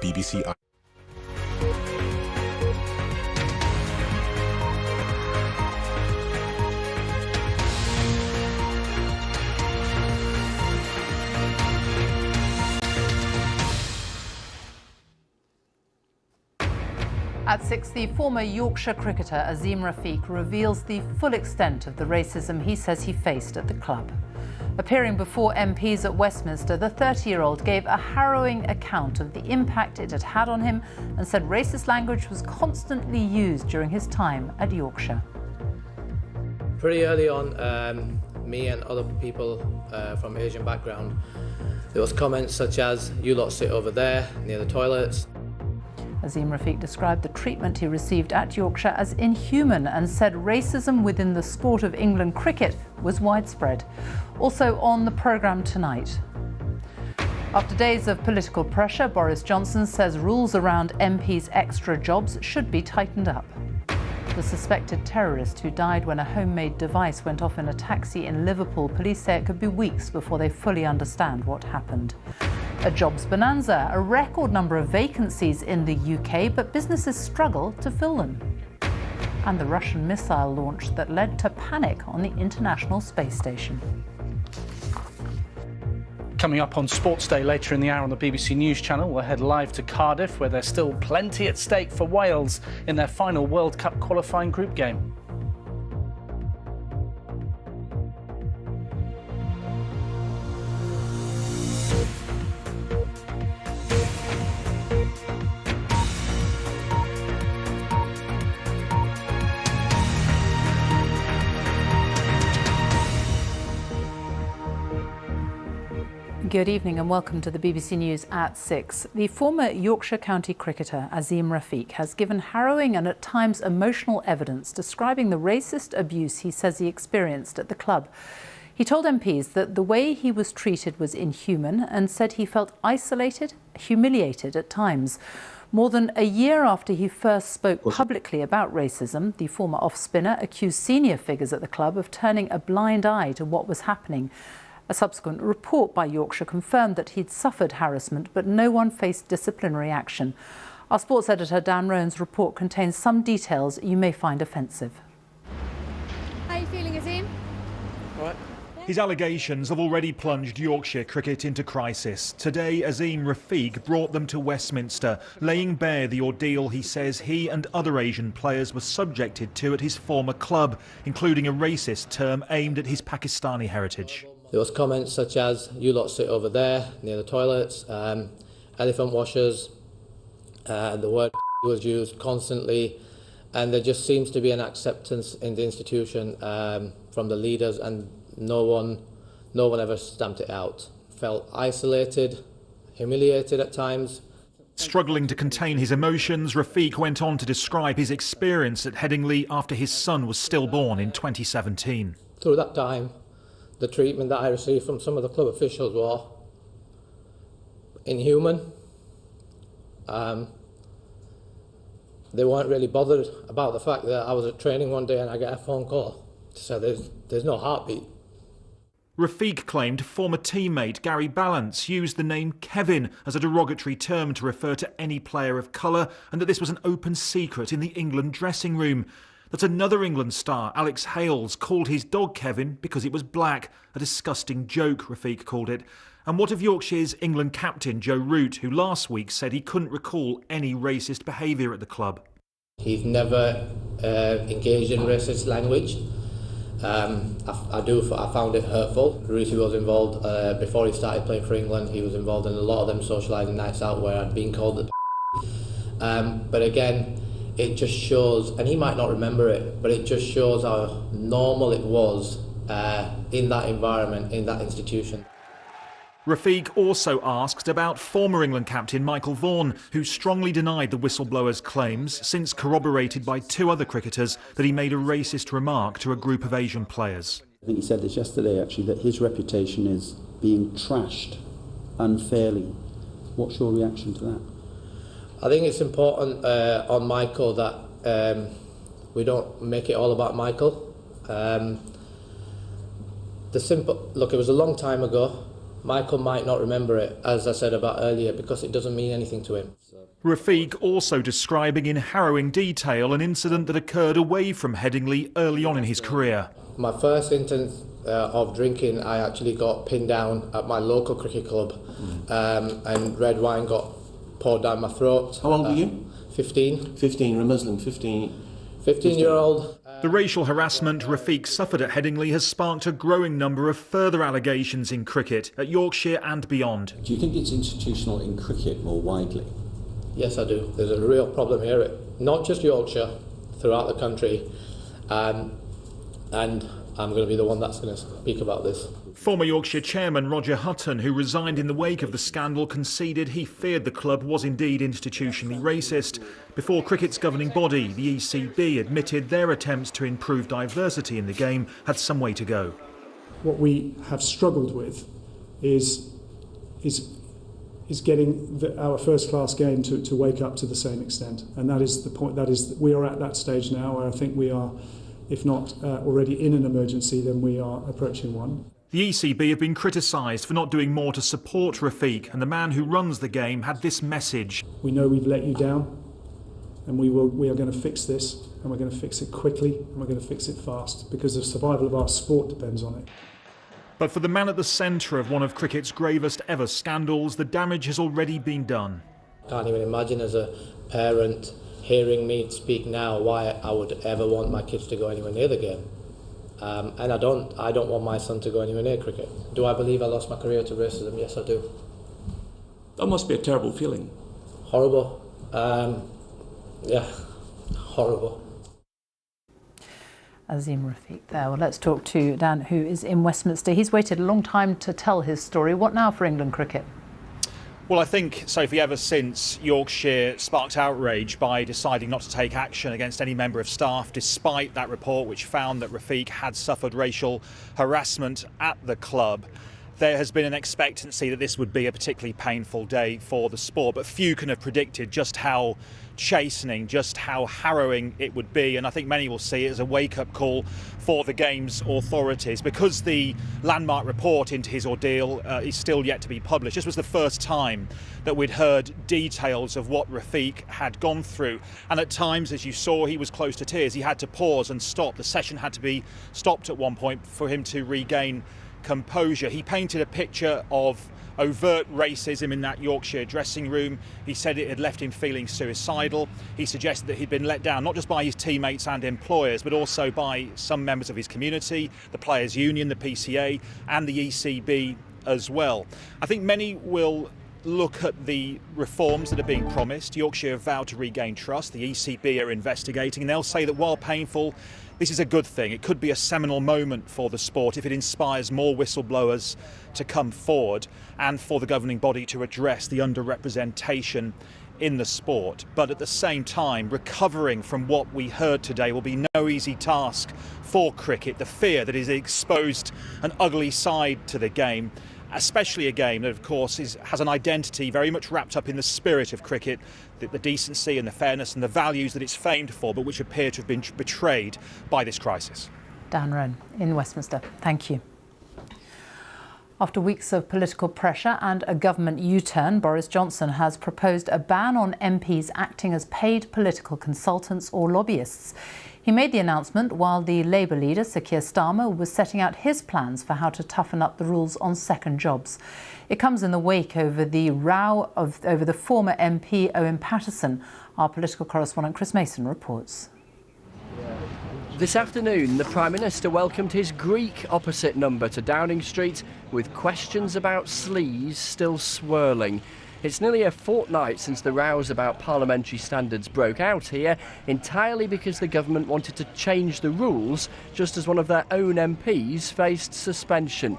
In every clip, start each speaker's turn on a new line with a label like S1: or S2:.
S1: BBC.
S2: At 6, the former Yorkshire cricketer Azeem Rafiq reveals the full extent of the racism he says he faced at the club. Appearing before MPs at Westminster, the 30-year-old gave a harrowing account of the impact it had had on him and said racist language was constantly used during his time at Yorkshire.
S3: Pretty early on, me and other people from Asian background, there was comments such as, "You lot sit over there near the toilets."
S2: Azeem Rafiq described the treatment he received at Yorkshire as inhuman and said racism within the sport of England cricket was widespread. Also on the programme tonight. After days of political pressure, Boris Johnson says rules around MPs' extra jobs should be tightened up. The suspected terrorist who died when a homemade device went off in a taxi in Liverpool, police say it could be weeks before they fully understand what happened. A jobs bonanza, a record number of vacancies in the UK, but businesses struggle to fill them. And the Russian missile launch that led to panic on the International Space Station.
S4: Coming up on Sports Day later in the hour on the BBC News channel, we'll head live to Cardiff, where there's still plenty at stake for Wales in their final World Cup qualifying group game.
S2: Good evening and welcome to the BBC News at 6. The former Yorkshire County cricketer Azeem Rafiq has given harrowing and at times emotional evidence describing the racist abuse he says he experienced at the club. He told MPs that the way he was treated was inhuman and said he felt isolated, humiliated at times. More than a year after he first spoke publicly about racism, the former off-spinner accused senior figures at the club of turning a blind eye to what was happening. A subsequent report by Yorkshire confirmed that he'd suffered harassment, but no one faced disciplinary action. Our sports editor Dan Rowan's report contains some details you may find offensive.
S5: How are you feeling, Azeem?
S3: All right.
S6: His allegations have already plunged Yorkshire cricket into crisis. Today, Azeem Rafiq brought them to Westminster, laying bare the ordeal he says he and other Asian players were subjected to at his former club, including a racist term aimed at his Pakistani heritage.
S3: There was comments such as, "You lot sit over there near the toilets," elephant washers, the word was used constantly, and there just seems to be an acceptance in the institution from the leaders, and no one ever stamped it out. Felt isolated, humiliated at times.
S6: Struggling to contain his emotions, Rafiq went on to describe his experience at Headingley after his son was stillborn in 2017.
S3: Through that time, the treatment that I received from some of the club officials were inhuman. They weren't really bothered about the fact that I was at training one day and I get a phone call to say there's no heartbeat.
S6: Rafiq claimed former teammate Gary Ballance used the name Kevin as a derogatory term to refer to any player of colour, and that this was an open secret in the England dressing room. That another England star, Alex Hales, called his dog Kevin because it was black. A disgusting joke, Rafiq called it. And what of Yorkshire's England captain Joe Root, who last week said he couldn't recall any racist behaviour at the club?
S3: He's never engaged in racist language. I found it hurtful. Root was involved, before he started playing for England, he was involved in a lot of them socialising nights out where I'd been called the but again, it just shows, and he might not remember it, but it just shows how normal it was in that environment, in that institution.
S6: Rafiq also asked about former England captain Michael Vaughan, who strongly denied the whistleblower's claims, since corroborated by two other cricketers, that he made a racist remark to a group of Asian players.
S7: I think he said this yesterday, actually, that his reputation is being trashed unfairly. What's your reaction to that?
S3: I think it's important on Michael that we don't make it all about Michael. Look, it was a long time ago. Michael might not remember it, as I said about earlier, because it doesn't mean anything to him.
S6: Rafiq also describing in harrowing detail an incident that occurred away from Headingley early on in his career.
S3: My first instance of drinking, I actually got pinned down at my local cricket club, and red wine got poured down my throat.
S1: How old were you?
S3: 15.
S1: 15, you're a Muslim, 15.
S3: 15-year-old.
S6: The racial harassment Rafiq suffered at Headingley has sparked a growing number of further allegations in cricket, at Yorkshire and beyond.
S8: Do you think it's institutional in cricket more widely?
S3: Yes, I do. There's a real problem here, not just Yorkshire, throughout the country, and I'm going to be the one that's going to speak about this.
S6: Former Yorkshire chairman Roger Hutton, who resigned in the wake of the scandal, conceded he feared the club was indeed institutionally racist. Before cricket's governing body, the ECB, admitted their attempts to improve diversity in the game had some way to go.
S9: What we have struggled with is getting our first-class game to wake up to the same extent, and that is the point. That is, we are at that stage now where I think we are, if not already in an emergency, then we are approaching one.
S6: The ECB have been criticised for not doing more to support Rafiq, and the man who runs the game had this message.
S9: We know we've let you down, and we are going to fix this, and we're going to fix it quickly, and we're going to fix it fast, because the survival of our sport depends on it.
S6: But for the man at the centre of one of cricket's gravest ever scandals, the damage has already been done.
S3: Can't even imagine as a parent hearing me speak now why I would ever want my kids to go anywhere near the game. And I don't want my son to go anywhere near cricket. Do I believe I lost my career to racism? Yes, I do.
S1: That must be a terrible feeling.
S3: Horrible. Yeah, horrible.
S2: Azeem Rafiq there. Well, let's talk to Dan, who is in Westminster. He's waited a long time to tell his story. What now for England cricket?
S10: Well, I think, Sophie, ever since Yorkshire sparked outrage by deciding not to take action against any member of staff, despite that report which found that Rafiq had suffered racial harassment at the club, there has been an expectancy that this would be a particularly painful day for the sport. But few can have predicted just how chastening, just how harrowing it would be, and I think many will see it as a wake-up call for the game's authorities. Because the landmark report into his ordeal is still yet to be published, this was the first time that we'd heard details of what Rafiq had gone through, and at times, as you saw, he was close to tears. He had to pause and stop. The session had to be stopped at one point for him to regain composure. He painted a picture of overt racism in that Yorkshire dressing room. He said it had left him feeling suicidal. He suggested that he'd been let down not just by his teammates and employers, but also by some members of his community, the Players' Union, the PCA, and the ECB as well. I think many will look at the reforms that are being promised. Yorkshire have vowed to regain trust. The ECB are investigating, and they'll say that while painful, this is a good thing. It could be a seminal moment for the sport if it inspires more whistleblowers to come forward and for the governing body to address the underrepresentation in the sport. But at the same time, recovering from what we heard today will be no easy task for cricket. The fear that is exposed an ugly side to the game, especially a game that, of course, has an identity very much wrapped up in the spirit of cricket, the decency and the fairness and the values that it's famed for, but which appear to have been betrayed by this crisis.
S2: Dan Roan in Westminster. Thank you. After weeks of political pressure and a government U-turn, Boris Johnson has proposed a ban on MPs acting as paid political consultants or lobbyists. He made the announcement while the Labour leader, Sir Keir Starmer, was setting out his plans for how to toughen up the rules on second jobs. It comes in the wake over the row over the former MP Owen Paterson. Our political correspondent Chris Mason reports.
S11: This afternoon, the Prime Minister welcomed his Greek opposite number to Downing Street, with questions about sleaze still swirling. It's nearly a fortnight since the rows about parliamentary standards broke out here, entirely because the government wanted to change the rules, just as one of their own MPs faced suspension.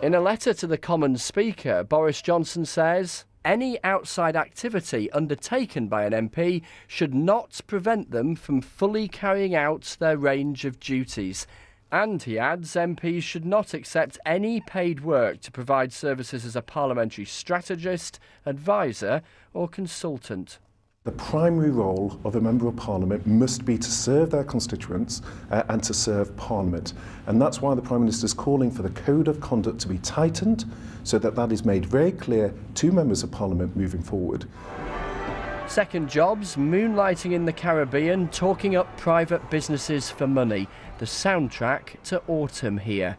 S11: In a letter to the Commons Speaker, Boris Johnson says, any outside activity undertaken by an MP should not prevent them from fully carrying out their range of duties. And, he adds, MPs should not accept any paid work to provide services as a parliamentary strategist, advisor or consultant.
S12: The primary role of a Member of Parliament must be to serve their constituents and to serve Parliament. And that's why the Prime Minister is calling for the Code of Conduct to be tightened so that that is made very clear to Members of Parliament moving forward.
S11: Second jobs, moonlighting in the Caribbean, talking up private businesses for money. The soundtrack to autumn here.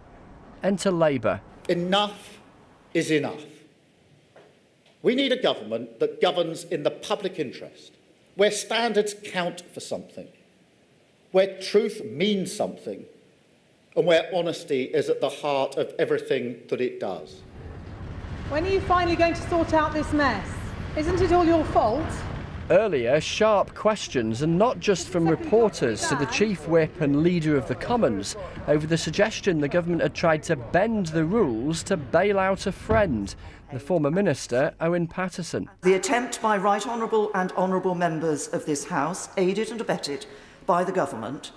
S11: Enter Labour.
S13: Enough is enough. We need a government that governs in the public interest, where standards count for something, where truth means something, and where honesty is at the heart of everything that it does.
S14: When are you finally going to sort out this mess? Isn't it all your fault?
S11: Earlier, sharp questions, and not just from reporters, to the Chief Whip and Leader of the Commons over the suggestion the government had tried to bend the rules to bail out a friend, the former Minister, Owen Paterson.
S15: The attempt by right honourable and honourable members of this House, aided and abetted by the government,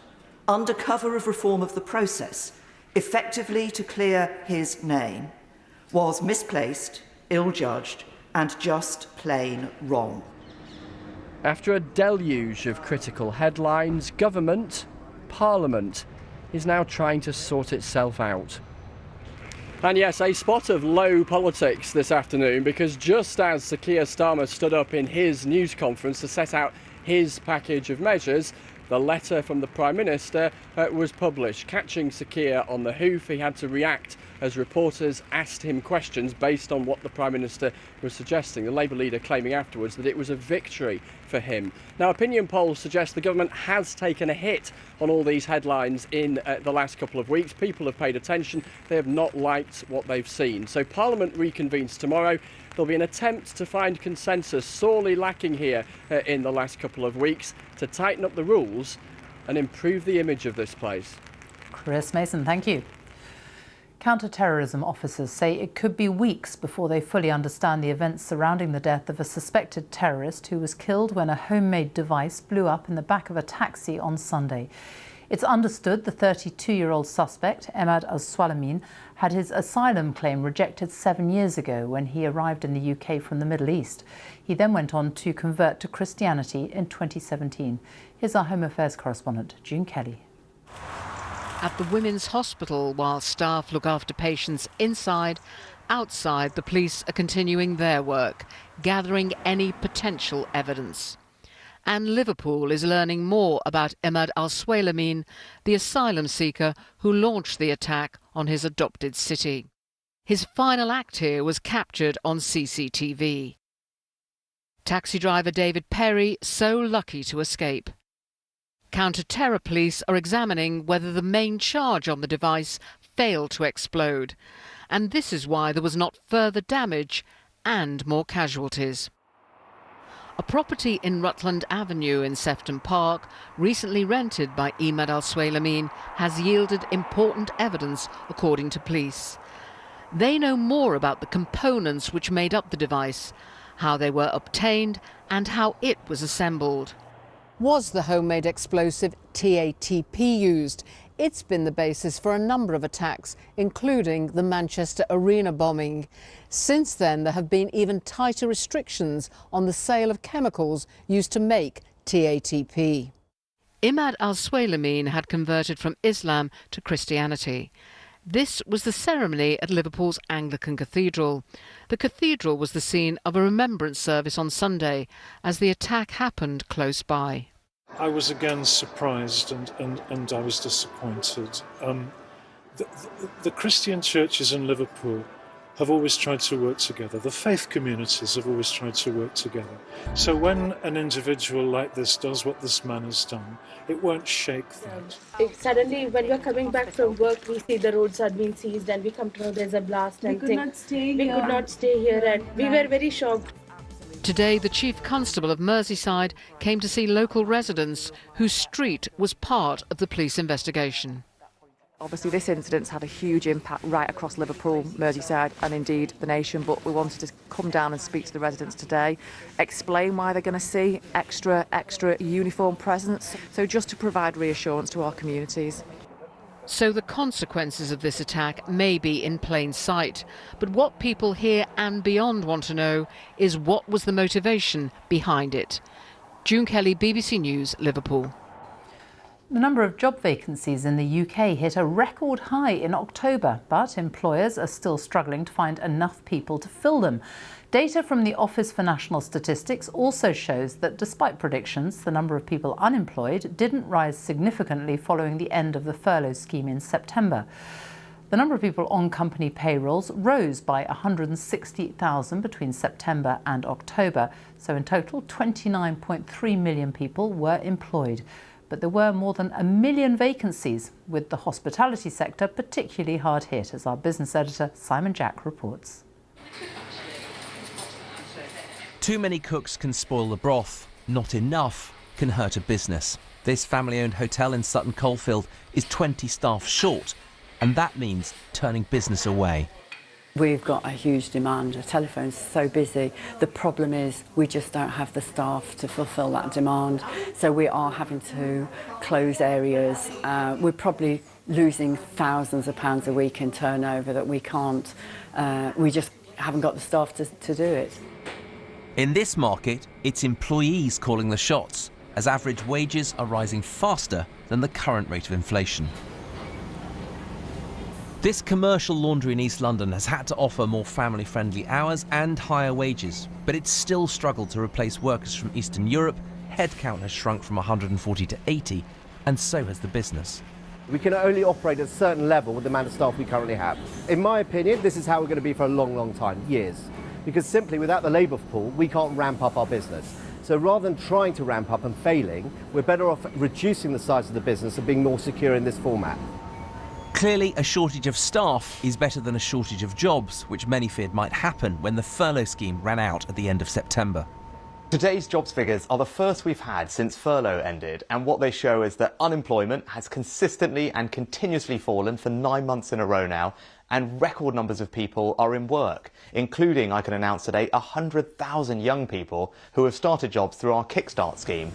S15: under cover of reform of the process, effectively to clear his name, was misplaced, ill-judged and just plain wrong.
S11: After a deluge of critical headlines, government, Parliament, is now trying to sort itself out. And yes, a spot of low politics this afternoon, because just as Sir Keir Starmer stood up in his news conference to set out his package of measures, the letter from the Prime Minister was published. Catching Sir Keir on the hoof, he had to react as reporters asked him questions based on what the Prime Minister was suggesting. The Labour leader claiming afterwards that it was a victory for him. Now, opinion polls suggest the government has taken a hit on all these headlines in the last couple of weeks. People have paid attention. They have not liked what they've seen. So Parliament reconvenes tomorrow. There'll be an attempt to find consensus, sorely lacking here in the last couple of weeks, to tighten up the rules and improve the image of this place.
S2: Chris Mason, thank you. Counter-terrorism officers say it could be weeks before they fully understand the events surrounding the death of a suspected terrorist who was killed when a homemade device blew up in the back of a taxi on Sunday. It's understood the 32-year-old suspect, Ahmad Al-Swalamin, had his asylum claim rejected 7 years ago when he arrived in the UK from the Middle East. He then went on to convert to Christianity in 2017. Here's our Home Affairs correspondent, June Kelly.
S16: At the Women's Hospital, while staff look after patients inside, outside, the police are continuing their work, gathering any potential evidence. And Liverpool is learning more about Ahmad Al-Swalamin, the asylum seeker who launched the attack on his adopted city. His final act here was captured on CCTV. Taxi driver David Perry so lucky to escape. Counter-terror police are examining whether the main charge on the device failed to explode. And this is why there was not further damage and more casualties. A property in Rutland Avenue in Sefton Park, recently rented by Ahmad Al-Swalamin, has yielded important evidence, according to police. They know more about the components which made up the device, how they were obtained and how it was assembled. Was the homemade explosive TATP used? It's been the basis for a number of attacks, including the Manchester Arena bombing. Since then, there have been even tighter restrictions on the sale of chemicals used to make TATP. Ahmad Al-Swalamin had converted from Islam to Christianity. This was the ceremony at Liverpool's Anglican Cathedral. The cathedral was the scene of a remembrance service on Sunday as the attack happened close by.
S17: I was again surprised and I was disappointed. The Christian churches in Liverpool have always tried to work together. The faith communities have always tried to work together. So when an individual like this does what this man has done, it won't shake that.
S18: Suddenly, when we're coming back from work, we see the roads are being seized and we come to know there's a blast and we could not stay here and we were very shocked.
S16: Today, the Chief Constable of Merseyside came to see local residents whose street was part of the police investigation.
S19: Obviously, this incident's had a huge impact right across Liverpool, Merseyside and indeed the nation, but we wanted to come down and speak to the residents today, explain why they're going to see extra uniform presence, so just to provide reassurance to our communities.
S16: So the consequences of this attack may be in plain sight, but what people here and beyond want to know is what was the motivation behind it. June Kelly, BBC News, Liverpool.
S2: The number of job vacancies in the UK hit a record high in October, but employers are still struggling to find enough people to fill them. Data from the Office for National Statistics also shows that despite predictions, the number of people unemployed didn't rise significantly following the end of the furlough scheme in September. The number of people on company payrolls rose by 160,000 between September and October, so in total 29.3 million people were employed. But there were more than 1 million vacancies, with the hospitality sector particularly hard hit, as our business editor Simon Jack reports.
S20: Too many cooks can spoil the broth. Not enough can hurt a business. This family-owned hotel in Sutton Coldfield is 20 staff short, and that means turning business away.
S21: We've got a huge demand. The telephone's so busy. The problem is we just don't have the staff to fulfil that demand. So we are having to close areas. We're probably losing thousands of pounds a week in turnover that we can't, we just haven't got the staff to do it.
S20: In this market, it's employees calling the shots, as average wages are rising faster than the current rate of inflation. This commercial laundry in East London has had to offer more family-friendly hours and higher wages, but it's still struggled to replace workers from Eastern Europe. Headcount has shrunk from 140 to 80, and so has the business.
S22: We can only operate at a certain level with the amount of staff we currently have. In my opinion, this is how we're going to be for a long, long time, years. Because simply without the labour pool, we can't ramp up our business. So rather than trying to ramp up and failing, we're better off reducing the size of the business and being more secure in this format.
S20: Clearly, a shortage of staff is better than a shortage of jobs, which many feared might happen when the furlough scheme ran out at the end of September.
S23: Today's jobs figures are the first we've had since furlough ended, and what they show is that unemployment has consistently and continuously fallen for 9 months in a row now, and record numbers of people are in work, including, I can announce today, 100,000 young people who have started jobs through our Kickstart scheme.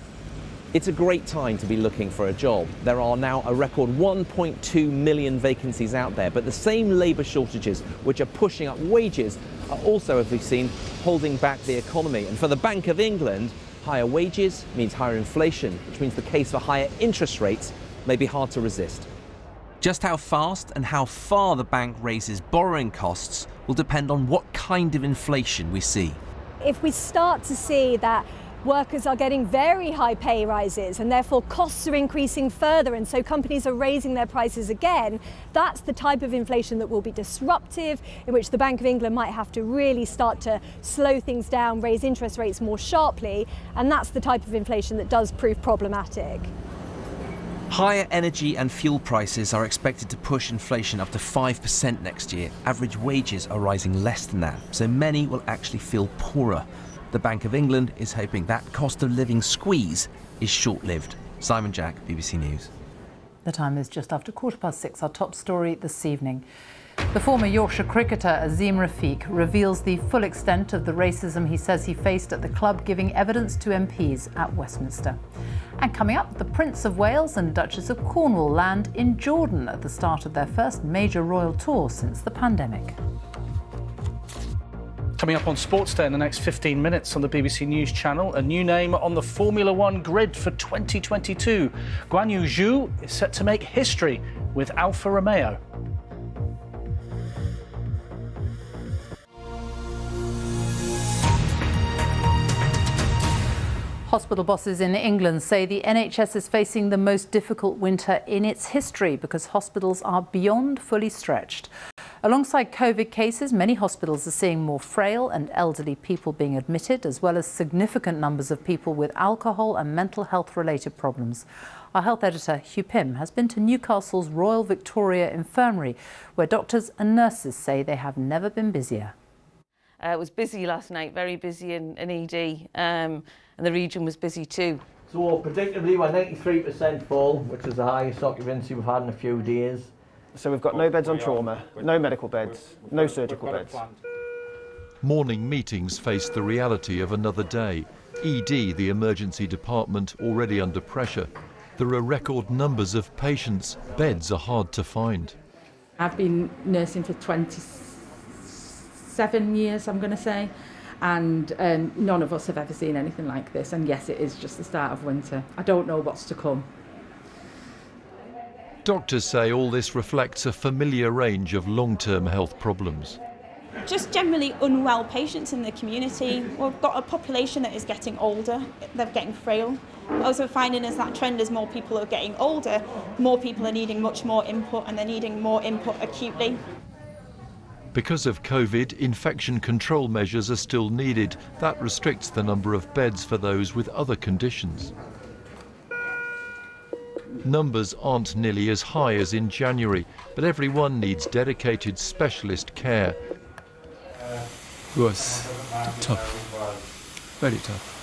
S20: It's a great time to be looking for a job. There are now a record 1.2 million vacancies out there, but the same labour shortages which are pushing up wages are also, as we've seen, holding back the economy. And for the Bank of England, higher wages means higher inflation, which means the case for higher interest rates may be hard to resist. Just how fast and how far the bank raises borrowing costs will depend on what kind of inflation we see.
S24: If we start to see that workers are getting very high pay rises and therefore costs are increasing further, and so companies are raising their prices again, that's the type of inflation that will be disruptive, in which the Bank of England might have to really start to slow things down, raise interest rates more sharply, and that's the type of inflation that does prove problematic.
S20: Higher energy and fuel prices are expected to push inflation up to 5% next year. Average wages are rising less than that, so many will actually feel poorer. The Bank of England is hoping that cost of living squeeze is short-lived. Simon Jack, BBC News.
S2: The time is just after 6:15. Our top story this evening. The former Yorkshire cricketer Azeem Rafiq reveals the full extent of the racism he says he faced at the club, giving evidence to MPs at Westminster. And coming up, the Prince of Wales and Duchess of Cornwall land in Jordan at the start of their first major royal tour since the pandemic.
S4: Coming up on Sports Day in the next 15 minutes on the BBC News channel, a new name on the Formula One grid for 2022. Guan Yu Zhou is set to make history with Alfa Romeo.
S2: Hospital bosses in England say the NHS is facing the most difficult winter in its history because hospitals are beyond fully stretched. Alongside COVID cases, many hospitals are seeing more frail and elderly people being admitted, as well as significant numbers of people with alcohol and mental health related problems. Our health editor, Hugh Pym, has been to Newcastle's Royal Victoria Infirmary, where doctors and nurses say they have never been busier.
S25: It was busy last night, very busy in ED, and the region was busy too.
S26: So predictably we're 93% full, which is the highest occupancy we've had in a few days.
S27: So we've got no beds on trauma, no medical beds, no surgical beds.
S28: Morning meetings faced the reality of another day. ED, the emergency department, already under pressure. There are record numbers of patients. Beds are hard to find.
S29: I've been nursing for 27 years, I'm going to say,
S1: and none of us have ever seen anything like this. And yes, it is just the start of winter. I don't know what's to come.
S28: Doctors say all this reflects a familiar range of long-term health problems.
S3: Just generally unwell patients in the community. We've got a population that is getting older, they're getting frail. Also finding is that trend as more people are getting older, more people are needing much more input, and they're needing more input acutely.
S28: Because of COVID, infection control measures are still needed. That restricts the number of beds for those with other conditions. Numbers aren't nearly as high as in January, but everyone needs dedicated specialist care.
S5: It was tough, very tough.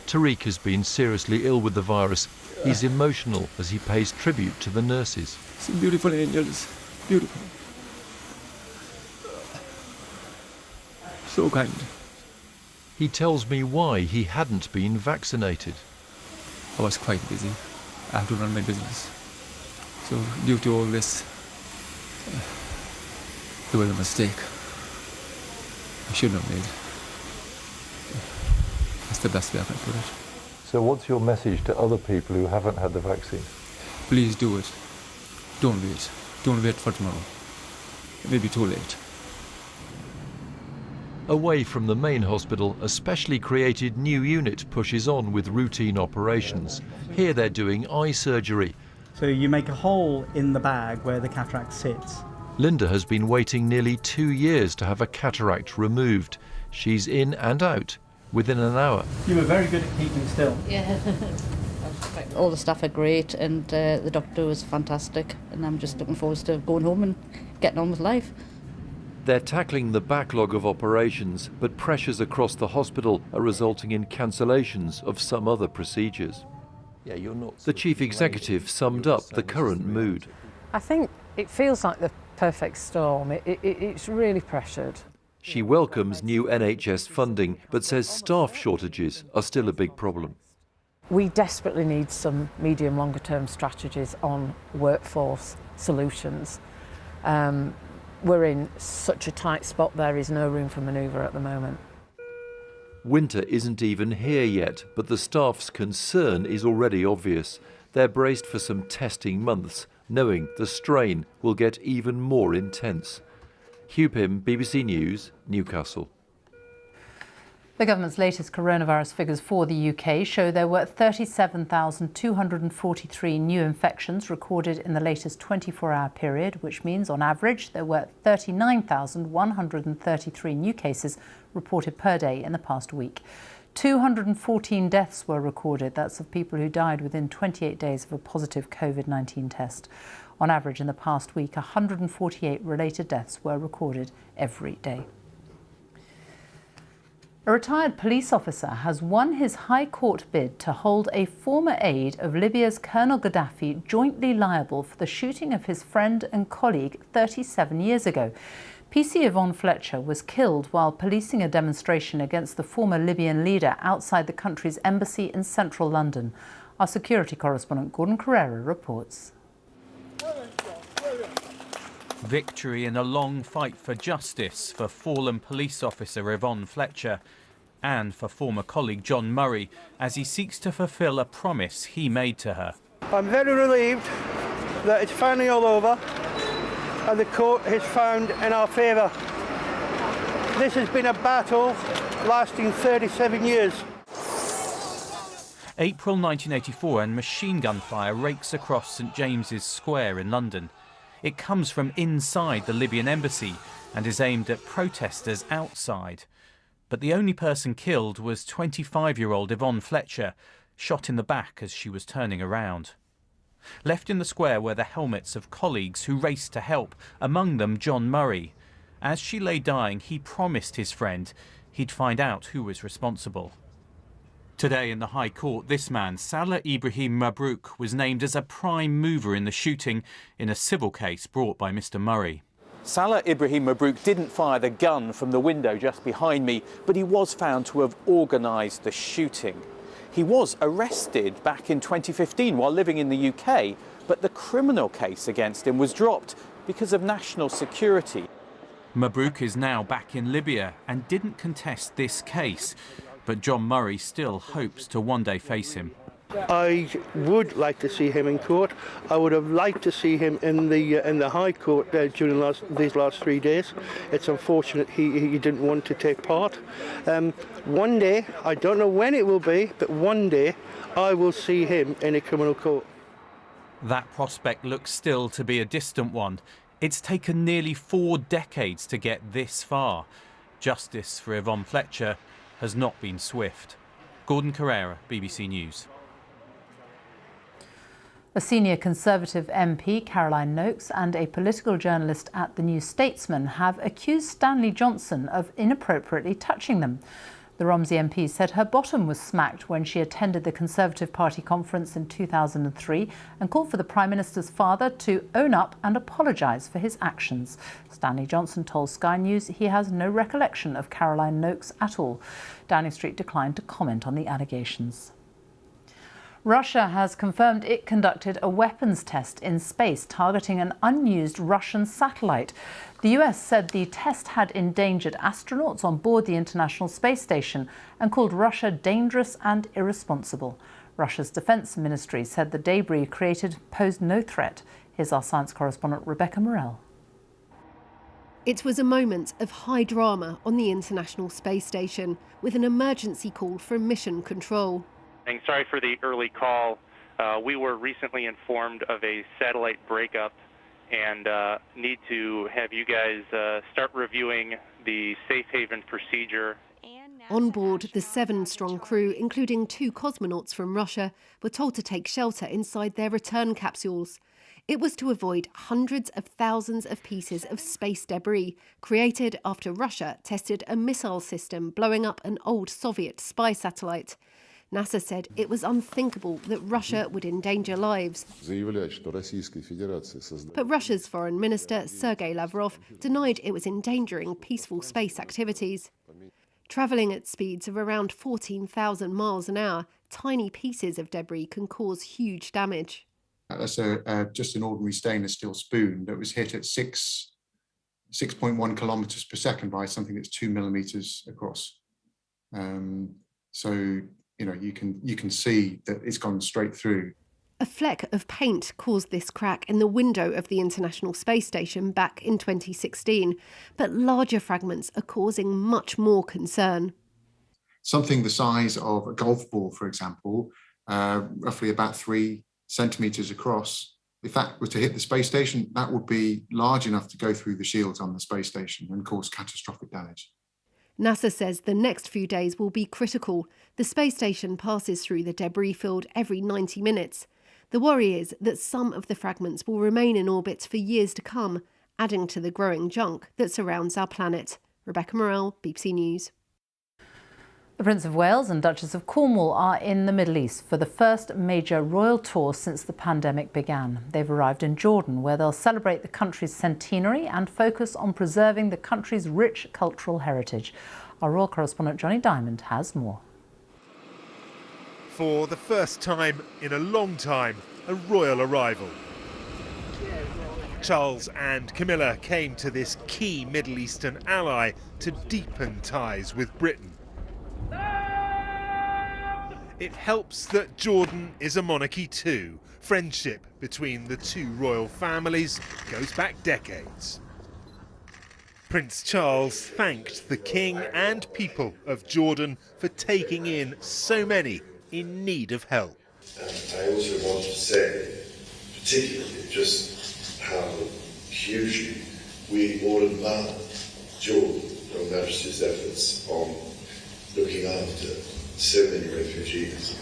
S28: Tariq has been seriously ill with the virus. He's emotional as he pays tribute to the nurses.
S5: Some beautiful angels, beautiful. So kind.
S28: He tells me why he hadn't been vaccinated.
S5: I was quite busy. I have to run my business. So due to all this, it was a mistake. I shouldn't have made. That's the best way I can put it.
S28: So what's your message to other people who haven't had the vaccine?
S5: Please do it. Don't wait. Don't wait for tomorrow. It may be too late.
S28: Away from the main hospital, a specially created new unit pushes on with routine operations. Here they're doing eye surgery.
S6: So you make a hole in the bag where the cataract sits.
S28: Linda has been waiting nearly 2 years to have a cataract removed. She's in and out within an hour.
S6: You were very good at keeping still.
S7: Yeah. All the staff are great, and the doctor was fantastic, and I'm just looking forward to going home and getting on with life.
S28: They're tackling the backlog of operations, but pressures across the hospital are resulting in cancellations of some other procedures. The chief executive summed up the current mood.
S8: I think it feels like the perfect storm. It's really pressured.
S28: She welcomes new NHS funding, but says staff shortages are still a big problem.
S8: We desperately need some medium longer term strategies on workforce solutions. We're in such a tight spot, there is no room for manoeuvre at the moment.
S28: Winter isn't even here yet, but the staff's concern is already obvious. They're braced for some testing months, knowing the strain will get even more intense. Hugh Pym, BBC News, Newcastle.
S2: The government's latest coronavirus figures for the UK show there were 37,243 new infections recorded in the latest 24-hour period, which means on average there were 39,133 new cases reported per day in the past week. 214 deaths were recorded. That's of people who died within 28 days of a positive COVID-19 test. On average in the past week, 148 related deaths were recorded every day. A retired police officer has won his High Court bid to hold a former aide of Libya's Colonel Gaddafi jointly liable for the shooting of his friend and colleague 37 years ago. PC Yvonne Fletcher was killed while policing a demonstration against the former Libyan leader outside the country's embassy in central London. Our security correspondent Gordon Carrera reports.
S9: Victory in a long fight for justice for fallen police officer Yvonne Fletcher and for former colleague John Murray as he seeks to fulfil a promise he made to her.
S10: I'm very relieved that it's finally all over and the court has found in our favour. This has been a battle lasting 37 years.
S9: April 1984 and machine gun fire rakes across St James's Square in London. It comes from inside the Libyan embassy and is aimed at protesters outside. But the only person killed was 25-year-old Yvonne Fletcher, shot in the back as she was turning around. Left in the square were the helmets of colleagues who raced to help, among them John Murray. As she lay dying, he promised his friend he'd find out who was responsible. Today in the High Court, this man, Salah Ibrahim Mabrouk, was named as a prime mover in the shooting in a civil case brought by Mr Murray.
S29: Salah Ibrahim Mabrouk didn't fire the gun from the window just behind me, but he was found to have organised the shooting. He was arrested back in 2015 while living in the UK, but the criminal case against him was dropped because of national security.
S9: Mabrouk is now back in Libya and didn't contest this case, but John Murray still hopes to one day face him.
S10: I would like to see him in court. I would have liked to see him in the High Court during these last 3 days. It's unfortunate he didn't want to take part. One day, I don't know when it will be, but one day I will see him in a criminal court.
S9: That prospect looks still to be a distant one. It's taken nearly 4 decades to get this far. Justice for Yvonne Fletcher has not been swift. Gordon Carrera, BBC News.
S2: A senior Conservative MP, Caroline Noakes, and a political journalist at the New Statesman have accused Stanley Johnson of inappropriately touching them. The Romsey MP said her bottom was smacked when she attended the Conservative Party conference in 2003 and called for the Prime Minister's father to own up and apologise for his actions. Stanley Johnson told Sky News he has no recollection of Caroline Noakes at all. Downing Street declined to comment on the allegations. Russia has confirmed it conducted a weapons test in space targeting an unused Russian satellite. The US said the test had endangered astronauts on board the International Space Station and called Russia dangerous and irresponsible. Russia's defence ministry said the debris created posed no threat. Here's our science correspondent Rebecca Morell.
S11: It was a moment of high drama on the International Space Station with an emergency call from Mission Control.
S12: Sorry for the early call. We were recently informed of a satellite breakup and need to have you guys start reviewing the safe haven procedure.
S11: On board, the 7-strong crew, including 2 cosmonauts from Russia, were told to take shelter inside their return capsules. It was to avoid hundreds of thousands of pieces of space debris created after Russia tested a missile system blowing up an old Soviet spy satellite. NASA said it was unthinkable that Russia would endanger lives. But Russia's Foreign Minister, Sergei Lavrov, denied it was endangering peaceful space activities. Travelling at speeds of around 14,000 miles an hour, tiny pieces of debris can cause huge damage.
S13: That's just an ordinary stainless steel spoon that was hit at 6.1 kilometres per second by something that's 2 millimetres across. So you can see that it's gone straight through.
S11: A fleck of paint caused this crack in the window of the International Space Station back in 2016, but larger fragments are causing much more concern.
S13: Something the size of a golf ball, for example, roughly about 3 centimetres across, if that were to hit the space station, that would be large enough to go through the shields on the space station and cause catastrophic damage.
S11: NASA says the next few days will be critical. The space station passes through the debris field every 90 minutes. The worry is that some of the fragments will remain in orbit for years to come, adding to the growing junk that surrounds our planet. Rebecca Morell, BBC News.
S2: The Prince of Wales and Duchess of Cornwall are in the Middle East for the first major royal tour since the pandemic began. They've arrived in Jordan, where they'll celebrate the country's centenary and focus on preserving the country's rich cultural heritage. Our royal correspondent Johnny Diamond has more.
S14: For the first time in a long time, a royal arrival. Charles and Camilla came to this key Middle Eastern ally to deepen ties with Britain. It helps that Jordan is a monarchy too. Friendship between the 2 royal families goes back decades. Prince Charles thanked the King and people of Jordan for taking in so many in need of help.
S15: And I also want to say, particularly, just how hugely we all admire Jordan, Her Majesty's efforts on looking after so many refugees.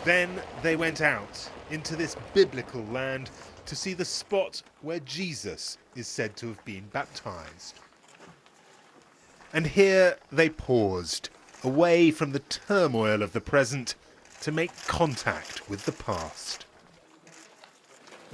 S14: Then they went out into this biblical land to see the spot where Jesus is said to have been baptized. And here they paused, away from the turmoil of the present, to make contact with the past.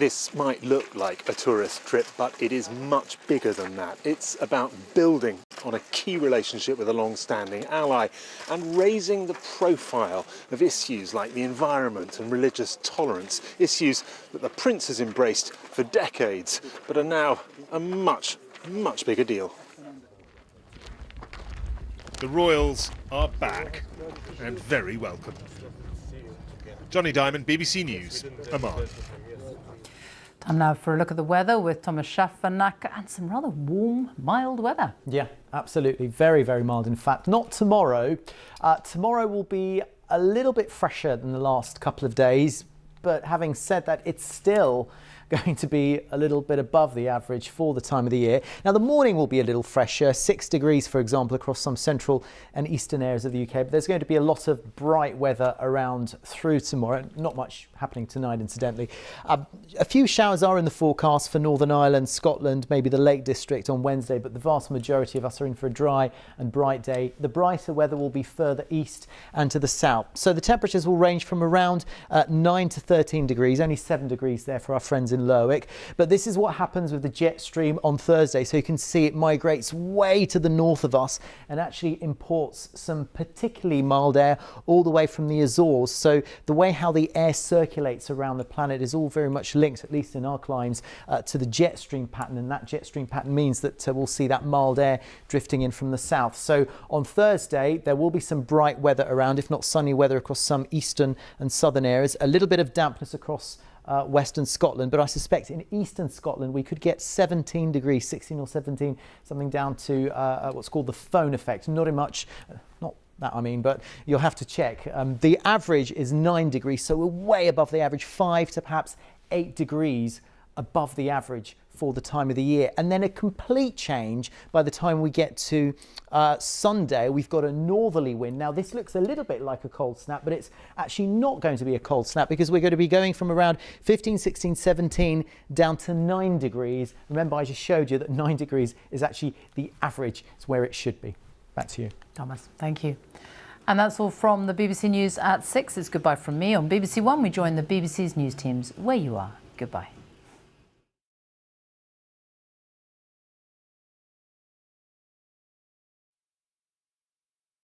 S14: This might look like a tourist trip, but it is much bigger than that. It's about building on a key relationship with a long-standing ally and raising the profile of issues like the environment and religious tolerance, issues that the Prince has embraced for decades, but are now a much bigger deal. The royals are back and very welcome. Johnny Diamond, BBC News, Amman.
S2: Time now for a look at the weather with Thomas Schaffanack and some rather warm, mild weather.
S16: Yeah, absolutely. Very, very mild. In fact, not tomorrow. Tomorrow will be a little bit fresher than the last couple of days. But having said that, it's still going to be a little bit above the average for the time of the year. Now, the morning will be a little fresher, 6 degrees, for example, across some central and eastern areas of the UK. But there's going to be a lot of bright weather around through tomorrow. Not much happening tonight, incidentally. A few showers are in the forecast for Northern Ireland, Scotland, maybe the Lake District on Wednesday, but the vast majority of us are in for a dry and bright day. The brighter weather will be further east and to the south. So the temperatures will range from around 9 to 13 degrees, only 7 degrees there for our friends in Lerwick. But this is what happens with the jet stream on Thursday. So you can see it migrates way to the north of us and actually imports some particularly mild air all the way from the Azores. So the way how the air circulates around the planet is all very much linked, at least in our climes, to the jet stream pattern. And that jet stream pattern means that we'll see that mild air drifting in from the south. So on Thursday, there will be some bright weather around, if not sunny weather across some eastern and southern areas. A little bit of dampness across western Scotland, but I suspect in eastern Scotland we could get 17 degrees, 16 or 17, something down to what's called the phone effect. Not in much, not that I mean, but you'll have to check. The average is 9 degrees, so we're way above the average, 5 to perhaps 8 degrees above the average for the time of the year. And then a complete change by the time we get to Sunday. We've got a northerly wind. Now this looks a little bit like a cold snap, but it's actually not going to be a cold snap because we're going to be going from around 15, 16, 17 down to 9 degrees. Remember, I just showed you that 9 degrees is actually the average. It's where it should be. Back to you,
S2: Thomas. Thank you. And that's all from the BBC News at 6. It's goodbye from me. On BBC One, we join the BBC's news teams where you are. Goodbye.